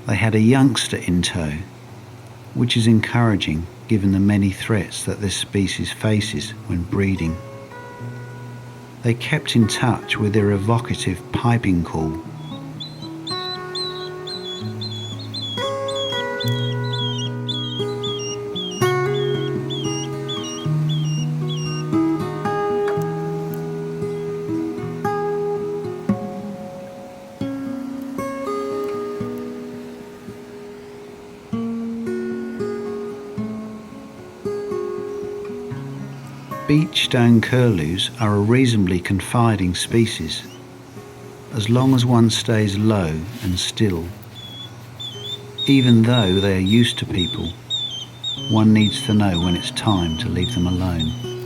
They had a youngster in tow, which is encouraging given the many threats that this species faces when breeding. They kept in touch with their evocative piping call. Beachstone curlews are a reasonably confiding species, as long as one stays low and still. Even though they are used to people, one needs to know when it's time to leave them alone.